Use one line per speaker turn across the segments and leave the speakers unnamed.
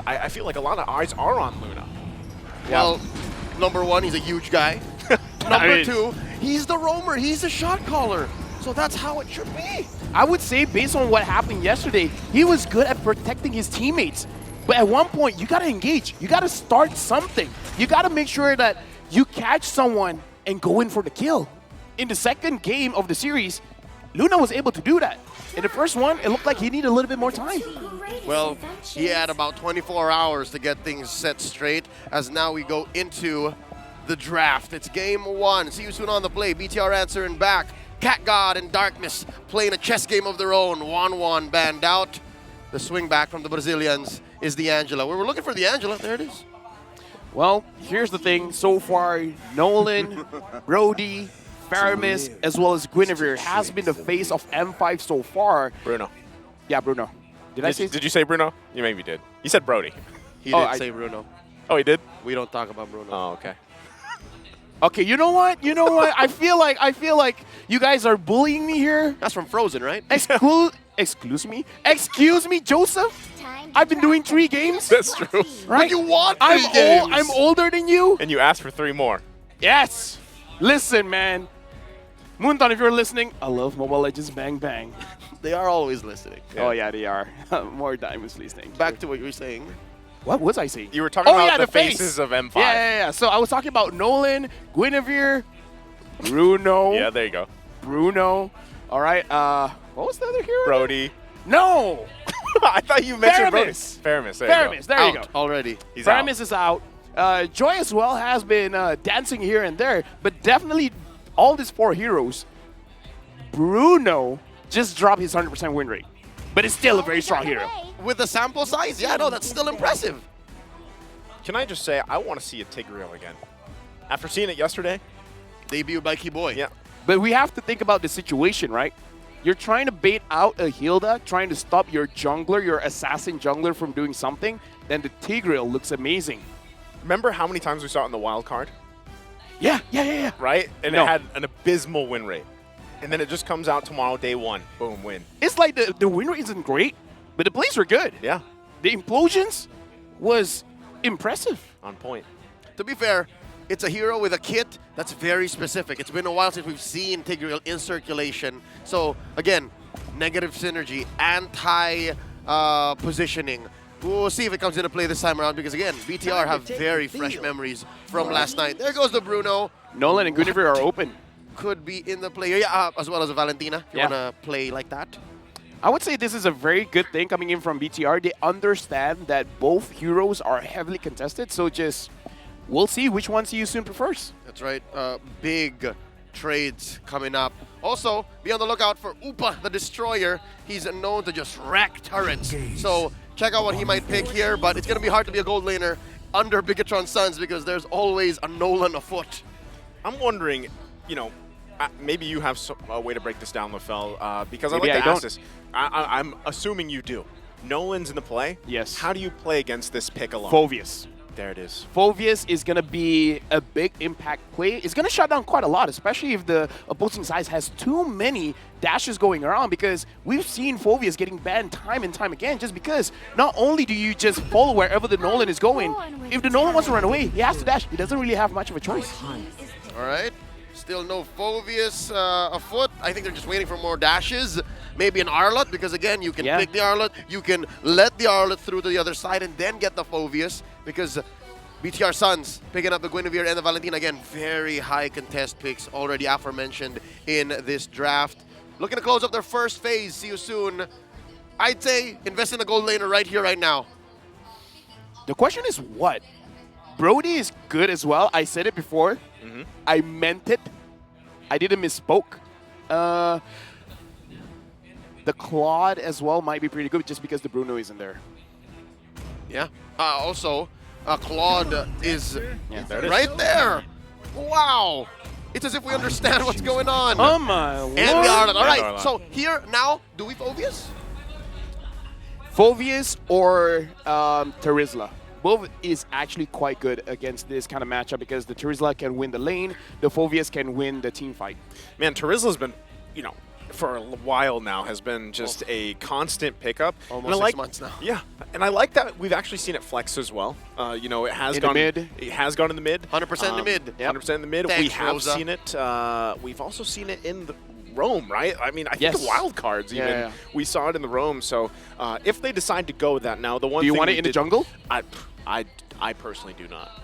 I feel like a lot of eyes are on Luna.
Well, number one, he's a huge guy. Number two, he's the roamer. He's the shot caller. So that's how it should be.
I would say, based on what happened yesterday, he was good at protecting his teammates. But at one point, you got to engage. You got to start something. You got to make sure that you catch someone and go in for the kill. In the second game of the series, Luna was able to do that. In the first one, it looked like he needed a little bit more time.
Well, he had about 24 hours to get things set straight, as now we go into the draft. It's game one. See you soon on the play. BTR answering back. Cat God and Darkness playing a chess game of their own. 1-1 banned out. The swing back from the Brazilians is the Angela. We were looking for the Angela. There it is.
Well, here's the thing. So far, Nolan, Brody, Faramis, as well as Guinevere has been the face of M5 so far.
Bruno.
Yeah, Bruno.
Did you say Bruno? You maybe did. You said Brody.
He did say Bruno.
Oh, he did?
We don't talk about Bruno.
Oh, okay.
Okay, you know what? You know what? I feel like you guys are bullying me here.
That's from Frozen, right?
Excuse me, Joseph. I've been doing 3 games.
That's true.
Right?
But you want 3 games.
I'm older than you.
And you asked for 3 more.
Yes. Listen, man. Moonton, if you're listening, I love Mobile Legends Bang Bang.
They are always listening.
Yeah. Oh, yeah, they are. More diamonds listening.
Back to what you were saying.
What was I saying?
You were talking about the
face.
faces of M5.
Yeah. So I was talking about Nolan, Guinevere, Bruno.
Yeah, there you go.
Bruno. All right. What was the other hero?
Brody.
No.
I thought you mentioned
Faramis.
Faramis.
Faramis. There you go.
Already.
He's out.
Faramis is out. Joy as well has been dancing here and there, but definitely all these 4 heroes, Bruno just dropped his 100% win rate, but it's still a very strong hero.
With the sample size, yeah, no, that's still impressive.
Can I just say, I want to see a Tigreal again. After seeing it yesterday.
Debuted by Keyboy.
Yeah.
But we have to think about the situation, right? You're trying to bait out a Hilda, trying to stop your jungler, your assassin jungler from doing something, then the Tigreal looks amazing.
Remember how many times we saw it in the wild card?
Yeah.
Right? And it had an abysmal win rate. And then it just comes out tomorrow, day 1. Boom, win.
It's like the win rate isn't great, but the plays were good.
Yeah.
The implosions was impressive.
On point.
To be fair, it's a hero with a kit that's very specific. It's been a while since we've seen Tigreal in circulation. So, again, negative synergy, anti-positioning. We'll see if it comes into play this time around because, again, BTR have very fresh memories from last night. There goes the Bruno.
Nolan and Guinevere are open.
Could be in the play. Yeah, as well as a Valentina, if you want to play like that.
I would say this is a very good thing coming in from BTR. They understand that both heroes are heavily contested, so just we'll see which one Seiyusun prefers.
That's right. Big trades coming up. Also, be on the lookout for Upa, the Destroyer. He's known to just wreck turrets. So check out what he might pick here, but it's going to be hard to be a gold laner under Bigatron Suns because there's always a Nolan afoot.
I'm wondering, you know, maybe you have a way to break this down, LaFell, because
Maybe
I like to
I
ask this. I'm assuming you do. Nolan's in the play?
Yes.
How do you play against this pick alone?
Phoveus.
There it is.
Phoveus is going to be a big impact play. It's going to shut down quite a lot, especially if the opposing side has too many dashes going around, because we've seen Phoveus getting banned time and time again just because not only do you just follow wherever the Nolan is going, if the Nolan wants to run away, he has to dash. He doesn't really have much of a choice.
All right. Still no Phoveus afoot. I think they're just waiting for more dashes. Maybe an Arlott, because again, you can pick the Arlott, you can let the Arlott through to the other side and then get the Phoveus, because BTR Suns picking up the Guinevere and the Valentina. Again, very high contest picks already aforementioned in this draft. Looking to close up their first phase. See you soon. I'd say invest in a gold laner right here, right now.
The question is what? Brody is good as well. I said it before. I meant it. I didn't misspoke. The Claude as well might be pretty good just because the Bruno isn't there.
Yeah. Also, Claude is right there. Wow. It's as if we understand what's going on.
Oh my lord.
And the Arlott. All right. So here now, do we Phoveus?
Phoveus or Terizla. Both is actually quite good against this kind of matchup because the Terizla can win the lane, the Phoveus can win the team fight.
Man, Terizla's been, you know, for a while now has been just a constant pickup.
Almost
and I
6
like,
months now.
Yeah, and I like that we've actually seen it flex as well. You know, it has
In
gone
the mid.
It has gone in the mid.
100% in the mid.
100% in the mid.
Thanks,
we have
Rosa.
seen it. We've also seen it in the Rome, right? I mean, I think
Yes.
the wild cards even.
Yeah.
We saw it in the Rome. So if they decide to go with that now, the one
Do you
thing
want
we
it in the
did-
jungle?
I personally do not.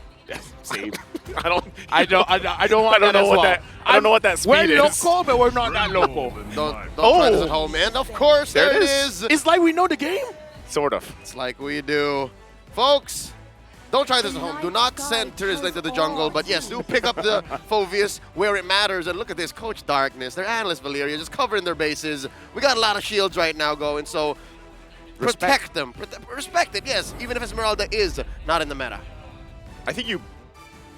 Same.
I don't.
I don't want
I don't
that
know
as
what
well.
that. I don't know what that speed
We're
is.
local, but we're not that local.
Don't try this at home, man. Of course, there it is.
It's like we know the game.
Sort of.
It's like we do. Folks, don't try this at home. Do not send Terizla into the jungle. But yes, do pick up the Phoveus where it matters. And look at this, Coach Darkness. Their analyst Valeria just covering their bases. We got a lot of shields right now going, so protect them. Respect it, yes, even if Esmeralda is not in the meta.
I think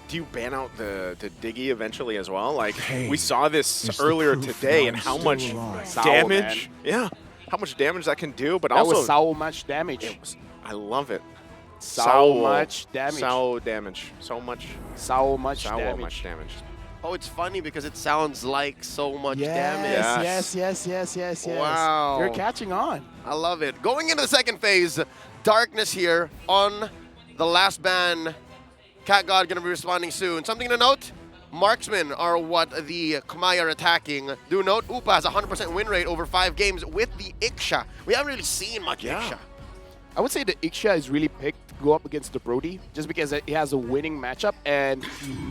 do you ban out the Diggy eventually as well? Like we saw this earlier today and how much damage. Yeah, how much damage that can do. But
That
also
was so much damage.
it was, I love it.
So much damage.
So damage. So much.
So much
So
damage.
much damage.
Oh, it's funny because it sounds like so much damage.
Yes, yes, yes, yes, yes.
Wow.
You're catching on.
I love it. Going into the second phase, Darkness here on the last ban. Cat God going to be responding soon. Something to note, marksmen are what the Khmer are attacking. Do note, Upa has a 100% win rate over 5 games with the Iksha. We haven't really seen much Iksha.
I would say the Iksha is really picked to go up against the Brody just because it has a winning matchup, and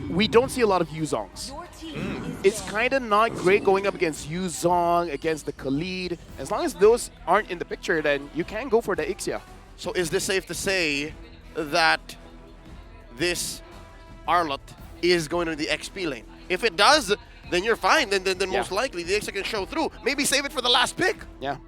we don't see a lot of Yuzongs. It's kind of not great going up against Yuzong, against the Khalid. As long as those aren't in the picture, then you can go for the Ixia.
So is this safe to say that this Arlot is going to the XP lane? If it does, then you're fine. Then most likely the Ixia can show through. Maybe save it for the last pick.
Yeah.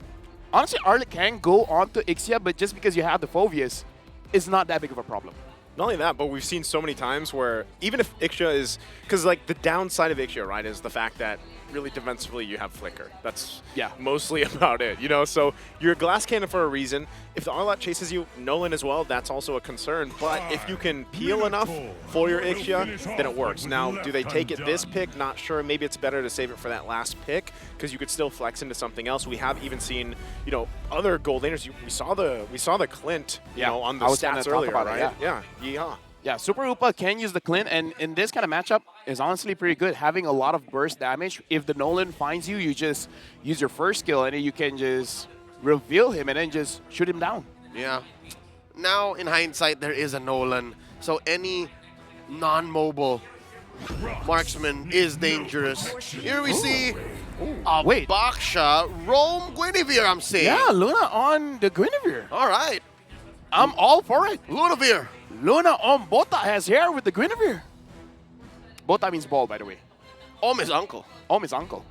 Honestly, Arlot can go on to Ixia, but just because you have the Phoveus, it's not that big of a problem.
Not only that, but we've seen so many times where even if Ixia is, because like the downside of Ixia, right, is the fact that really defensively you have Flicker. That's mostly about it, you know? So you're a glass cannon for a reason. If the Arlot chases you, Nolan as well, that's also a concern. But if you can peel enough for your Ixia, then it works. Now, do they take it this pick? Not sure. Maybe it's better to save it for that last pick because you could still flex into something else. We have even seen, you know, other gold laners. We saw the Clint, you know, on the stats earlier, right? Yeah. Yeehaw.
Yeah, Super Upa can use the Clint, and in this kind of matchup is honestly pretty good. Having a lot of burst damage. If the Nolan finds you, you just use your first skill, and then you can just reveal him and then just shoot him down.
Yeah. Now, in hindsight, there is a Nolan. So any non-mobile marksman is dangerous. Here we see a Baksha roam Guinevere, I'm saying.
Yeah, Luna on the Guinevere.
All right.
I'm all for it.
Lunavere.
Luna on Bota has hair with the Guinevere. Bota means ball, by the way.
Om is uncle.
Om is uncle.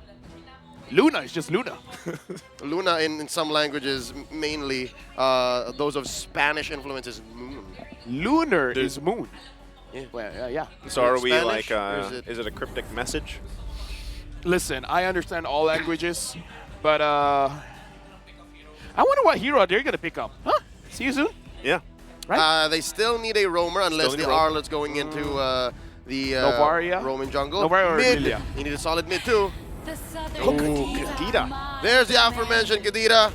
Luna is just Luna.
Luna in some languages, mainly those of Spanish influence, is moon.
Lunar is moon.
Yeah.
Well, yeah.
So are we
Spanish,
like,
or
is it a cryptic message?
Listen, I understand all languages, but I wonder what hero they're going to pick up. Huh? See you soon.
Yeah.
Right?
They still need a roamer unless
Still
the
need a roamer.
Arlot's going into the
Novaria?
Roman jungle.
Novaria or
mid.
Lilia?
You need a solid mid too.
Oh, Kadita.
There's the aforementioned Kadita.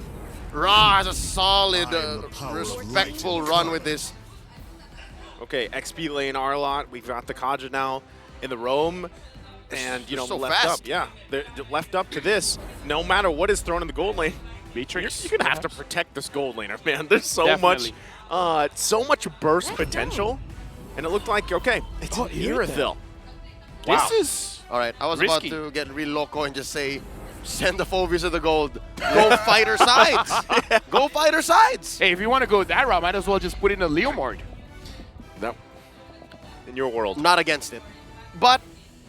Ra has a solid, respectful run with this.
Okay, XP lane Arlot. We've got the Kaja now in the Rome. And, you know,
so
left
fast.
up. Yeah, they're left up to this. No matter what is thrown in the gold lane,
Matrix.
you're going to have to protect this gold laner, man. There's so
Definitely.
much burst potential. And it looked like, okay, it's an Irithyll.
This is
All right, I was
risky.
about to get real loco and just say, send the Phoveus to the gold. Go fight her sides. Go fight her sides.
Hey, if you want to go that route, might as well just put in a Leomord.
No. In your world.
Not against it. But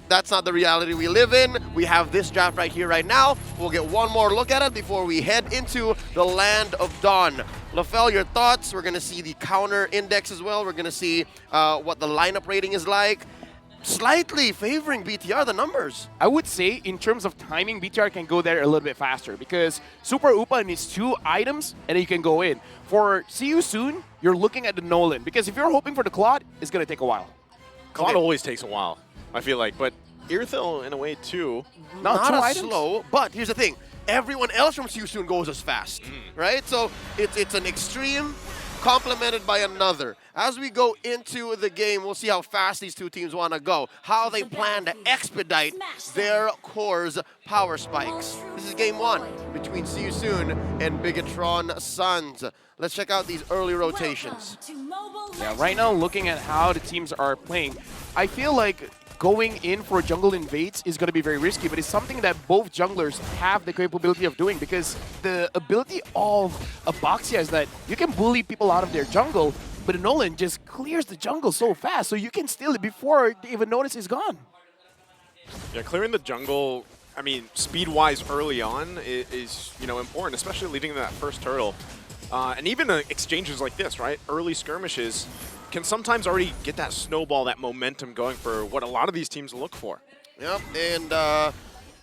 that's not the reality we live in. We have this draft right here, right now. We'll get one more look at it before we head into the Land of Dawn. LaFell, your thoughts? We're going to see the counter index as well. We're going to see what the lineup rating is like. Slightly favoring BTR, the numbers.
I would say in terms of timing, BTR can go there a little bit faster because Super Upa needs 2 items and then you can go in. For See You Soon, you're looking at the Nolan because if you're hoping for the Claude, it's going to take a while.
Claude always takes a while, I feel like. But Irithyll, in a way, too.
No,
Not
2
as
items.
slow, but here's the thing. everyone else from SYS goes as fast, right? So it's an extreme complemented by another. As we go into the game, we'll see how fast these two teams want to go, how they plan to expedite their core's power spikes. This is game one between SYS and Bigatron Suns. Let's check out these early rotations.
Yeah, right now, looking at how the teams are playing, I feel like going in for jungle invades is going to be very risky, but it's something that both junglers have the capability of doing, because the ability of Abaxia is that you can bully people out of their jungle, but Nolan just clears the jungle so fast, so you can steal it before they even notice it's gone.
Yeah, clearing the jungle, I mean, speed-wise early on is important, especially leading to that first turtle. And even exchanges like this, right? Early skirmishes can sometimes already get that snowball, that momentum going for what a lot of these teams look for.
Yep, and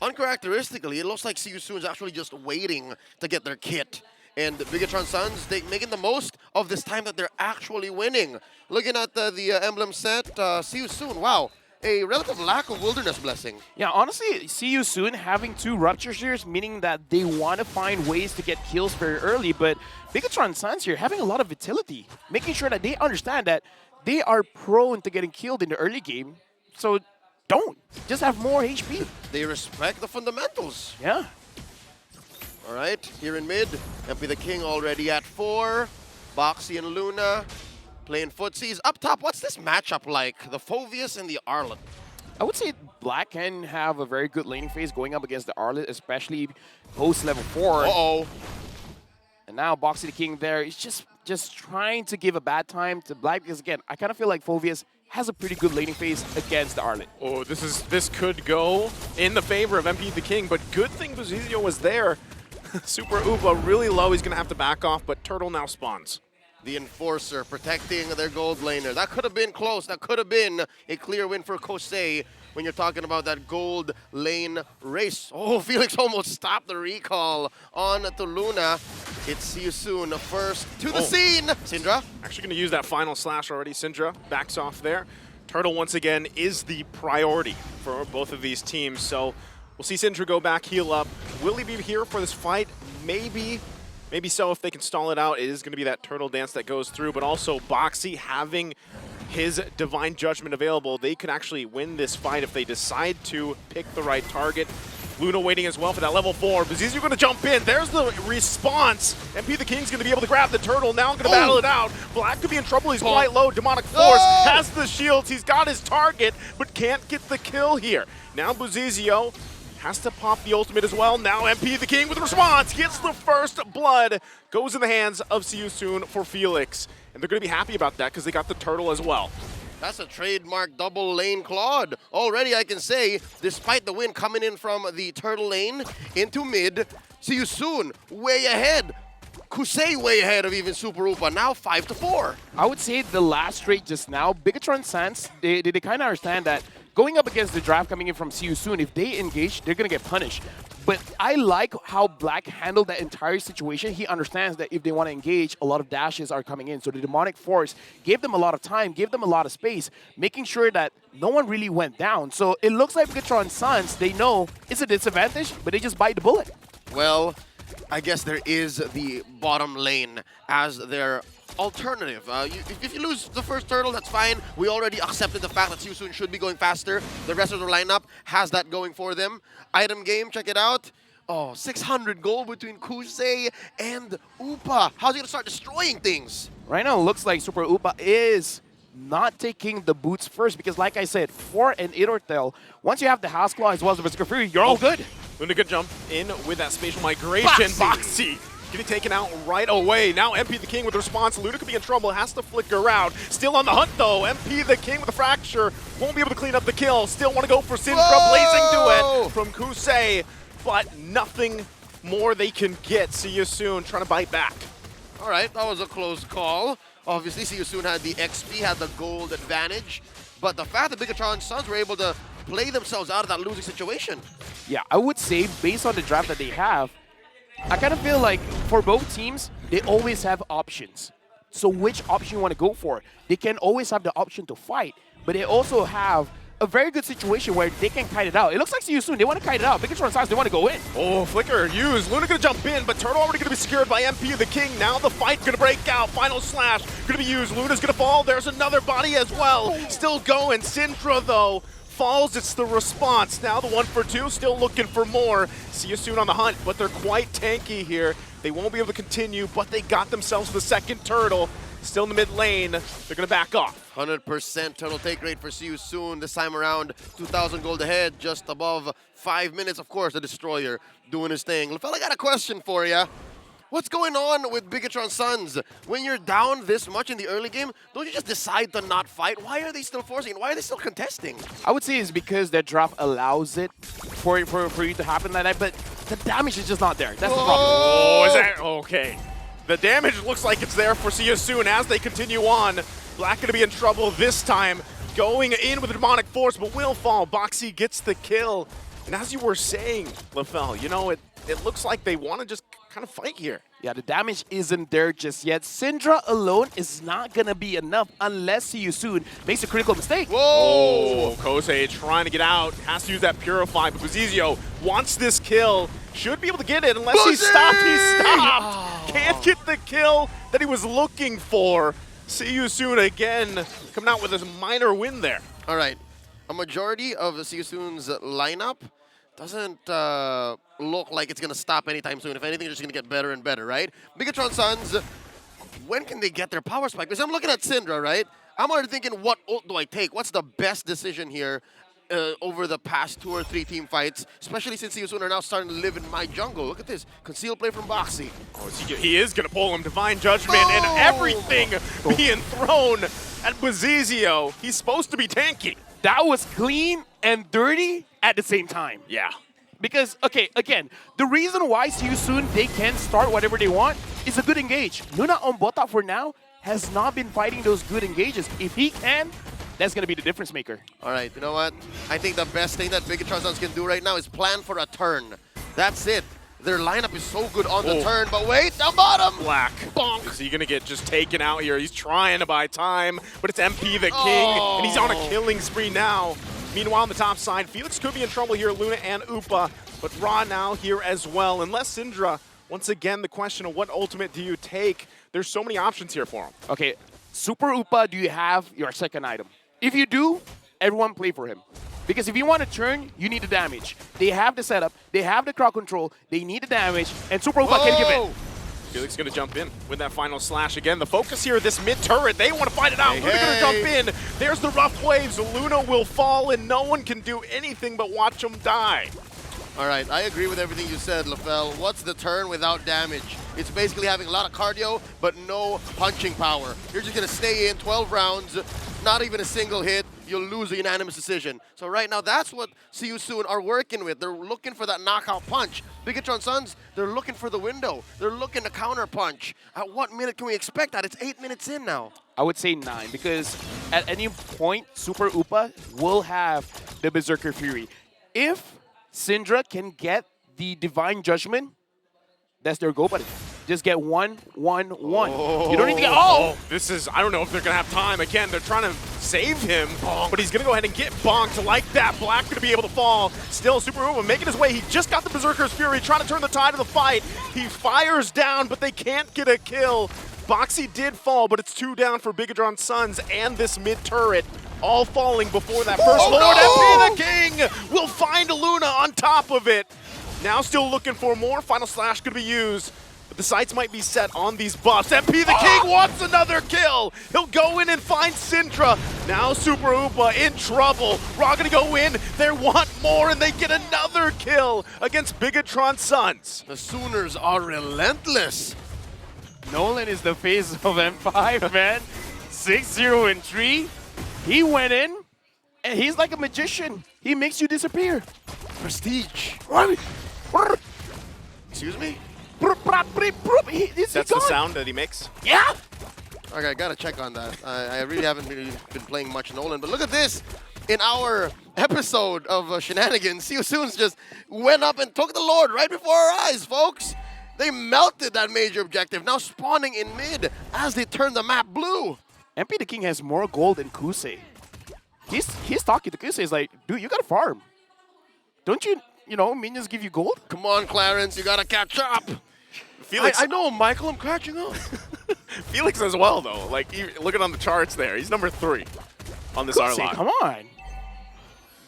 uncharacteristically, it looks like SYS is actually just waiting to get their kit. And the Bigatron Suns, they making the most of this time that they're actually winning. Looking at the emblem set, SYS, wow, a relative lack of Wilderness Blessing.
Yeah, honestly, SYS having 2 Rupture Shears, meaning that they want to find ways to get kills very early, but Bigatron Suns here having a lot of vitality, making sure that they understand that they are prone to getting killed in the early game, so don't. Just have more HP.
They respect the fundamentals.
Yeah.
All right, here in mid, MP the King already at 4. Boxy and Luna playing footsies. Up top, what's this matchup like? The Phoveus and the Arlet.
I would say Black can have a very good laning phase going up against the Arlet, especially post level 4.
Uh-oh.
And now Boxy the King there is just trying to give a bad time to Black, because again, I kind of feel like Phoveus has a pretty good laning phase against the Arlet.
Oh, this could go in the favor of MP the King, but good thing Buzizio was there. Super Upa really low, he's going to have to back off, but Turtle now spawns.
The Enforcer protecting their gold laner. That could have been close. That could have been a clear win for Kosei when you're talking about that gold lane race. Oh, Felix almost stopped the recall on to Luna. It's SYS first to the scene. Syndra.
Actually going to use that final slash already. Syndra backs off there. Turtle, once again, is the priority for both of these teams. So we'll see Syndra go back, heal up. Will he be here for this fight? Maybe. Maybe so if they can stall it out. It is going to be that turtle dance that goes through, but also Boxy having his Divine Judgment available. They could actually win this fight if they decide to pick the right target. Luna waiting as well for that level 4. Buzizio going to jump in. There's the response. MP the King's going to be able to grab the turtle. Now going to battle it out. Black could be in trouble. He's quite low. Demonic Force has the shields. He's got his target, but can't get the kill here. Now Buzizio has to pop the ultimate as well. Now MP the King with a response, gets the first blood, goes in the hands of SYS for Felix. And they're going to be happy about that because they got the turtle as well.
That's a trademark double lane Claude. Already I can say, despite the win coming in from the turtle lane into mid, SYS way ahead. Kosei way ahead of even Super Upa, now 5-4.
I would say the last trade just now, Bigatron Sans, they kind of understand that going up against the draft coming in from SYS, if they engage, they're going to get punished. But I like how Black handled that entire situation. He understands that if they want to engage, a lot of dashes are coming in. So the Demonic Force gave them a lot of time, gave them a lot of space, making sure that no one really went down. So it looks like Bigatron Sans, they know it's a disadvantage, but they just bite the bullet.
Well, I guess there is the bottom lane as their alternative. If you lose the first turtle, that's fine. We already accepted the fact that SYS should be going faster. The rest of the lineup has that going for them. Item game, check it out. Oh, 600 gold between Kosei and Upa. How's he going to start destroying things?
Right now, it looks like Super Upa is not taking the boots first because, like I said, for an Immortal, once you have the House Claw as well as the Berserker Fury, you're all good.
Luna good jump in with that spatial migration. Boxy getting taken out right away. Now MP the King with a response. Luna could be in trouble, has to flicker out. Still on the hunt though. MP the King with a fracture. Won't be able to clean up the kill. Still want to go for Syndra. Blazing duet from Kosei, but nothing more they can get. See you soon, trying to bite back.
All right, that was a close call. Obviously, See You Soon had the XP, had the gold advantage, but the fact that Bigatron Suns were able to play themselves out of that losing situation.
Yeah, I would say based on the draft that they have, I kind of feel like for both teams, they always have options. So which option you want to go for? They can always have the option to fight, but they also have a very good situation where they can kite it out. It looks like SYS soon. They want to kite it out. BTR size, they want to go in.
Oh, Flicker used. Luna gonna jump in, but Turtle already gonna be secured by MP the King. Now the fight's gonna break out. Final slash gonna be used. Luna's gonna fall. There's another body as well. Still going. Syndra though falls. It's the response. Now the 1 for 2, still looking for more. SYS soon on the hunt, but they're quite tanky here. They won't be able to continue, but they got themselves the second Turtle. Still in the mid lane. They're gonna back off.
100% total take rate for SYS soon. This time around, 2,000 gold ahead, just above 5 minutes. Of course, the Destroyer doing his thing. LaFell, I got a question for you. What's going on with Bigatron Suns? When you're down this much in the early game, don't you just decide to not fight? Why are they still forcing it? Why are they still contesting?
I would say it's because their drop allows it for you to happen like that, but the damage is just not there. That's the problem.
Oh, is that okay? The damage looks like it's there for SYS soon as they continue on. Black gonna be in trouble this time. Going in with a demonic force, but will fall. Boxy gets the kill. And as you were saying, LaFell, you know, it looks like they want to just kind of fight here.
Yeah, the damage isn't there just yet. Syndra alone is not going to be enough unless SYS soon makes a critical mistake.
Whoa!
Oh, Kosei trying to get out. Has to use that Purify, but Buzizio wants this kill. Should be able to get it unless he's stopped. He's stopped. Can't get the kill that he was looking for. SYS soon again coming out with a minor win there.
All right. A majority of the SYS soon's lineup doesn't look like it's going to stop anytime soon. If anything, it's just going to get better and better, right? Bigatron Suns, when can they get their power spike? Because I'm looking at Syndra, right? I'm already thinking, what ult do I take? What's the best decision here over the past 2 or 3 team fights, especially since SYS soon are now starting to live in my jungle. Look at this. Concealed play from Boxy.
Oh, he is going to pull him. Divine Judgment and everything being thrown at Buzizio. He's supposed to be tanky.
That was clean and dirty at the same time.
Yeah.
Because, okay, again, the reason why SYS soon they can start whatever they want is a good engage. Luna on bota for now has not been fighting those good engages. If he can, that's going to be the difference maker.
All right, you know what? I think the best thing that Bigatron Suns can do right now is plan for a turn. That's it. Their lineup is so good on the turn, but wait, down bottom!
Black.
Bonk.
Is he going to get just taken out here? He's trying to buy time, but it's MP the King, and he's on a killing spree now. Meanwhile, on the top side, Felix could be in trouble here, Luna and Upa, but Ra now here as well. Unless Syndra, once again, the question of what ultimate do you take? There's so many options here for him.
Okay, Super Upa, do you have your second item? If you do, everyone play for him. Because if you want to turn, you need the damage. They have the setup, they have the crowd control, they need the damage, and Super Upa can give it.
Felix is going to jump in with that final slash again. The focus here, this mid-turret, they want to fight it out. Luna going to jump in. There's the rough waves. Luna will fall, and no one can do anything but watch him die.
All right, I agree with everything you said, LaFell. What's the turn without damage? It's basically having a lot of cardio, but no punching power. You're just going to stay in 12 rounds, not even a single hit. You'll lose a unanimous decision. So right now, that's what SYS soon are working with. They're looking for that knockout punch. Bigatron Suns, they're looking for the window. They're looking to counter punch. At what minute can we expect that? It's 8 minutes in now.
I would say 9, because at any point, Super Upa will have the Berserker Fury. If Syndra can get the Divine Judgment, that's their go, buddy. Just get 1, 1, 1. You don't need to get
This is, I don't know if they're going to have time. Again, they're trying to save him, but he's going to go ahead and get bonked like that. Black going to be able to fall. Still, Super Upa making his way. He just got the Berserker's Fury, trying to turn the tide of the fight. He fires down, but they can't get a kill. Boxy did fall, but it's 2 down for Bigatron Suns and this mid-turret. All falling before that first Lord. MP the King will find Luna on top of it. Now still looking for more. Final slash going to be used. But the sights might be set on these buffs. MP the King wants another kill. He'll go in and find Syndra. Now Super Upa in trouble. Ra gonna go in. They want more, and they get another kill against Bigatron Suns.
The Sooners are relentless.
Nolan is the face of M5, man. 6-0 and 3. He went in, and he's like a magician. He makes you disappear.
Prestige. Excuse me?
That's the sound that he makes?
Yeah.
Okay, I gotta check on that. I really haven't really been playing much Nolan, but look at this. In our episode of Shenanigans, SYS soon just went up and took the Lord right before our eyes, folks. They melted that major objective, now spawning in mid as they turn the map blue.
MP the King has more gold than Kusei. he's talking to Kusei. He's like, dude, you gotta farm. Don't you know, minions give you gold?
Come on, Clarence, you gotta catch up.
Felix,
I know, Michael, I'm catching up.
Felix as well, though. Like, looking on the charts there, he's number 3 on this
Kusei,
R-Lock.
come on.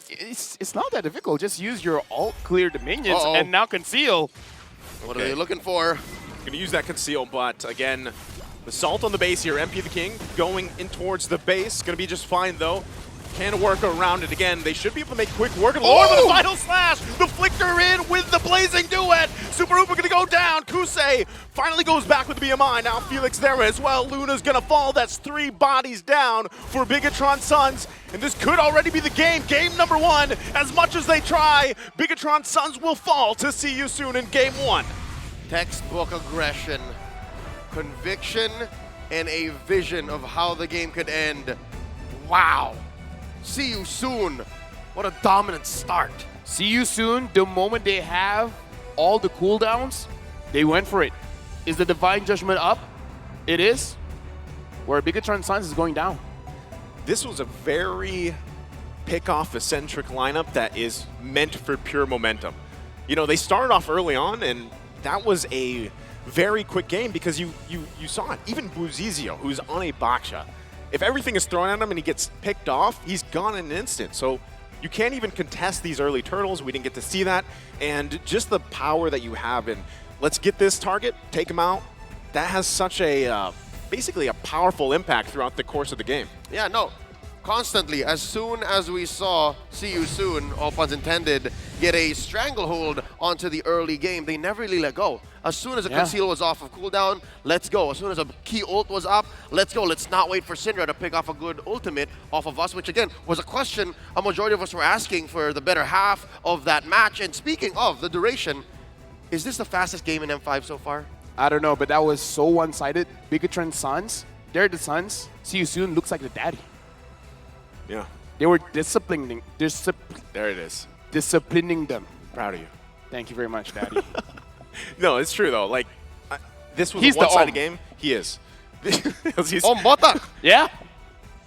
It's not that difficult. Just use your alt, clear the minions, and now conceal.
What are they looking for?
Gonna use that conceal, but again, the salt on the base here. MP the King going in towards the base. Gonna be just fine, though. Can work around it again. They should be able to make quick work. And Lord with the final slash. The flicker in with the blazing duet. Super Hooper gonna go down. Kusei finally goes back with the BMI. Now Felix there as well. Luna's gonna fall. That's 3 bodies down for Bigatron Suns. And this could already be the game. Game number 1. As much as they try, Bigatron Suns will fall to see you soon in game 1.
Textbook aggression, conviction, and a vision of how the game could end. Wow. See you soon. What a dominant start.
See you soon. The moment they have all the cooldowns, they went for it. Is the Divine Judgment up? It is. Where Bigatron Suns is going down.
This was a very pick-off-eccentric lineup that is meant for pure momentum. You know, they started off early on, and that was a very quick game because you saw it. Even Buzizio, who's on a Baksha, if everything is thrown at him and he gets picked off, he's gone in an instant. So you can't even contest these early turtles. We didn't get to see that. And just the power that you have in, let's get this target, take him out, that has such a, basically a powerful impact throughout the course of the game.
Yeah, no. Constantly, as soon as we saw See You Soon, all puns intended, get a stranglehold onto the early game, they never really let go. As soon as a conceal was off of cooldown, let's go. As soon as a key ult was up, let's go. Let's not wait for Syndra to pick off a good ultimate off of us, which again was a question a majority of us were asking for the better half of that match. And speaking of the duration, is this the fastest game in M5 so far?
I don't know, but that was so one-sided. Bigatron Suns, they're the Suns. See You Soon looks like the daddy.
Yeah.
They were disciplining
There it is.
disciplining them.
Proud of you.
Thank you very much, Daddy.
No, it's true, though. Like, this was
He's
a
the
one-sided game. He is.
Bota!
Yeah.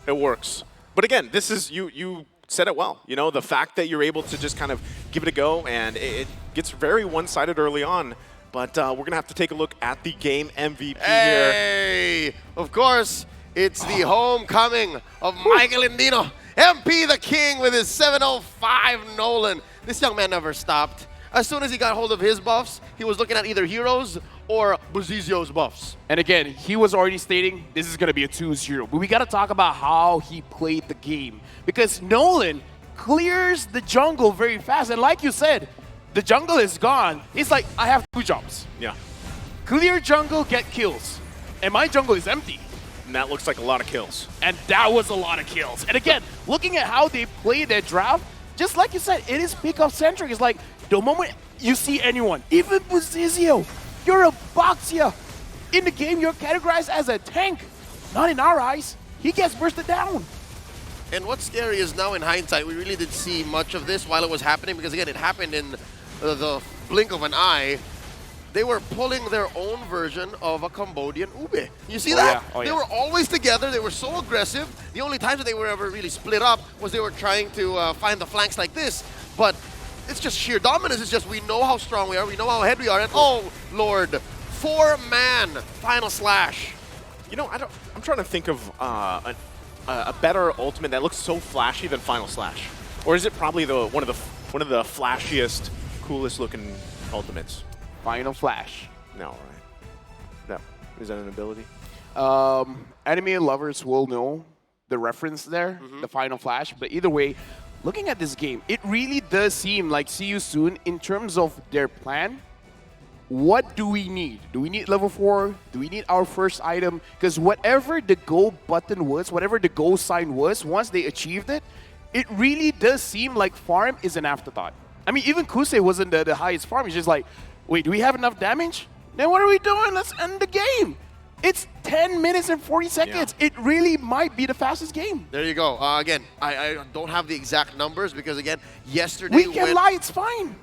It works. But again, this is, you said it well. You know, the fact that you're able to just kind of give it a go, and it gets very one-sided early on. But we're going to have to take a look at the game MVP here.
Hey! Of course, it's the homecoming of Michael Indino. MP the King with his 705 Nolan. This young man never stopped. As soon as he got hold of his buffs, he was looking at either Heroes or Buzizio's buffs.
And again, he was already stating this is going to be a 2-0. But we got to talk about how he played the game. Because Nolan clears the jungle very fast. And like you said, the jungle is gone. It's like, I have 2 jobs.
Yeah.
Clear jungle, get kills. And my jungle is empty.
And that looks like a lot of kills.
And that was a lot of kills. And again, looking at how they play their draft, just like you said, it is pick-up-centric. It's like, the moment you see anyone, even Buzizio, you're a Boxia. In the game, you're categorized as a tank. Not in our eyes. He gets bursted down.
And what's scary is now in hindsight, we really did see much of this while it was happening, because again, it happened in the blink of an eye. They were pulling their own version of a Cambodian ube. You see that?
Yeah.
They were always together. They were so aggressive. The only times that they were ever really split up was they were trying to find the flanks like this. But it's just sheer dominance. It's just we know how strong we are. We know how ahead we are. And oh, Lord, 4-man final slash.
You know, I'm trying to think of a better ultimate that looks so flashy than Final Slash. Or is it probably one of the flashiest, coolest looking ultimates?
Final Flash.
No, right? No. Is that an ability?
Anime lovers will know the reference there, the Final Flash. But either way, looking at this game, it really does seem like See You Soon in terms of their plan. What do we need? Do we need level 4? Do we need our first item? Because whatever the go button was, whatever the go sign was, once they achieved it, it really does seem like farm is an afterthought. I mean, even Kusei wasn't the highest farm. He's just like, wait, do we have enough damage? Then what are we doing? Let's end the game. It's 10 minutes and 40 seconds. Yeah. It really might be the fastest game.
There you go. Again, I don't have the exact numbers because, again, yesterday
we can lie, it's fine.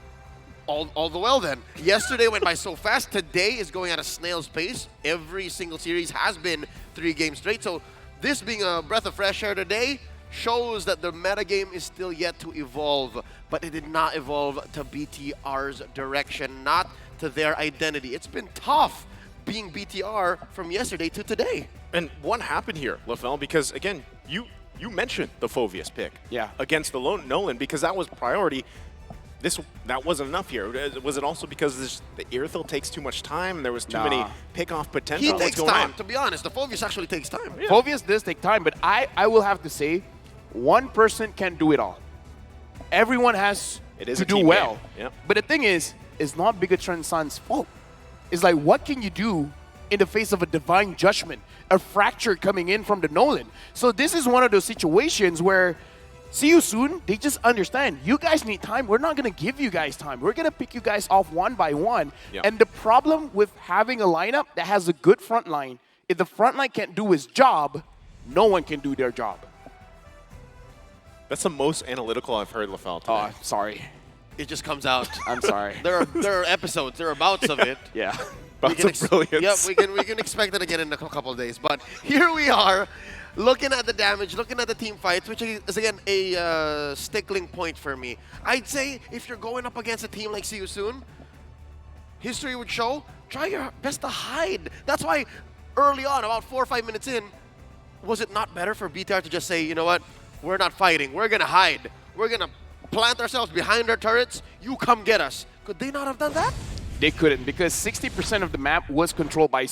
All the well then. Yesterday went by so fast. Today is going at a snail's pace. Every single series has been 3 games straight. So this being a breath of fresh air today, shows that the metagame is still yet to evolve, but it did not evolve to BTR's direction, not to their identity. It's been tough being BTR from yesterday to today.
And what happened here, LaFell? Because again, you mentioned the Phoveus pick against the Nolan because that was priority. That wasn't enough here. Was it also because the Irithel takes too much time and there was too many pick-off potential?
He takes time, to be honest. The Phoveus actually takes time.
Yeah. Phoveus does take time, but I will have to say, one person can't do it all. Everyone has to do well.
Yep.
But the thing is, it's not Bigatron Sun's fault. It's like, what can you do in the face of a divine judgment, a fracture coming in from the Nolan? So this is one of those situations where see you soon, they just understand, you guys need time. We're not going to give you guys time. We're going to pick you guys off one by one. Yep. And the problem with having a lineup that has a good front line, if the front line can't do his job, no one can do their job.
That's the most analytical I've heard LaFell today.
Oh, sorry.
It just comes out.
I'm sorry.
There are episodes, there are bouts of it.
Yeah.
Bouts of brilliance.
Yep, we can expect it again in a couple of days. But here we are, looking at the damage, looking at the team fights, which is again a stickling point for me. I'd say if you're going up against a team like See You Soon, history would show, try your best to hide. That's why early on, about 4 or 5 minutes in, was it not better for BTR to just say, you know what, we're not fighting, we're going to hide. We're going to plant ourselves behind our turrets, you come get us. Could they not have done that?
They couldn't because 60% of the map was controlled by